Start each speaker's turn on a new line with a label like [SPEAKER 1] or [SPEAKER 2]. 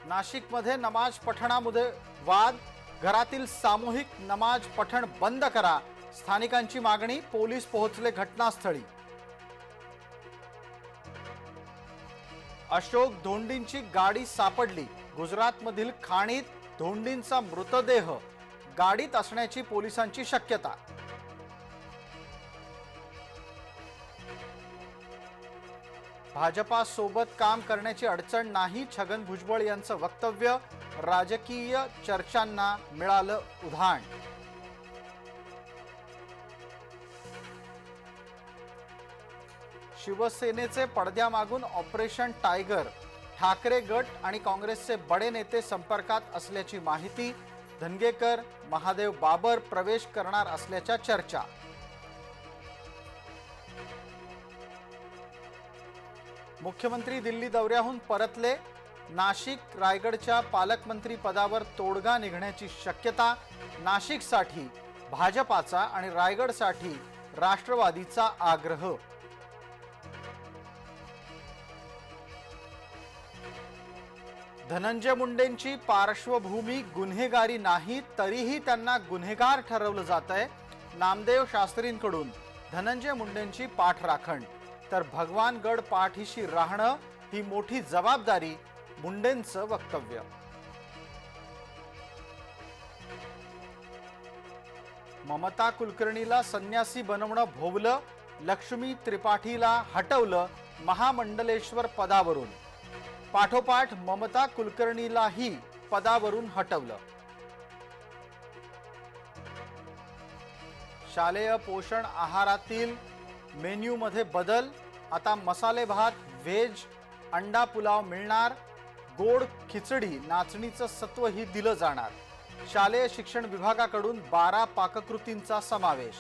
[SPEAKER 1] नाशिकमध्ये नमाज पठणामध्ये वाद, घरातील सामूहिक नमाज पठण बंद करा, स्थानिकांची मागणी, पोलीस पोहोचले घटनास्थळी। अशोक धोंडींची गाडी सापडली, गुजरातमधील खाणीत धोंडींचा मृतदेह गाडीत असण्याची पोलिसांची शक्यता। भाजपा सोबत काम करण्याची अडचण नाही, छगन भुजबळ यांचं वक्तव्य, राजकीय चर्चांना मिळालं उधाण। शिवसेनेचे पडद्यामागून ऑपरेशन टायगर, ठाकरे गट आणि काँग्रेसचे बडे नेते संपर्कात असल्याची माहिती, धनगेकर, महादेव बाबर प्रवेश करणार असल्याच्या चर्चा। मुख्यमंत्री दिल्ली दौऱ्याहून परतले, नाशिक रायगडच्या पालकमंत्री पदावर तोडगा निघण्याची शक्यता, नाशिकसाठी भाजपाचा आणि रायगडसाठी राष्ट्रवादीचा आग्रह। धनंजय मुंडेंची पार्श्वभूमी गुन्हेगारी नाही, तरीही त्यांना गुन्हेगार ठरवलं जातंय, नामदेव शास्त्रींकडून धनंजय मुंडेंची पाठराखण, तर भगवानगड पाठीशी राहणं ही मोठी जबाबदारी, मुंडेंचं वक्तव्य। ममता कुलकर्णीला संन्यासी बनवणं भोवलं, लक्ष्मी त्रिपाठीला हटवलं महामंडलेश्वर पदावरून, पाठोपाठ ममता कुलकर्णीलाही पदावरून हटवलं। शालेय पोषण आहारातील मेन्यूमध्ये बदल, आता मसाले भात, व्हेज, अंडा पुलाव मिळणार, गोड खिचडी, नाचणीचं सत्वही दिलं जाणार। शालेय शिक्षण विभागाकडून 12 पाककृतींचा समावेश।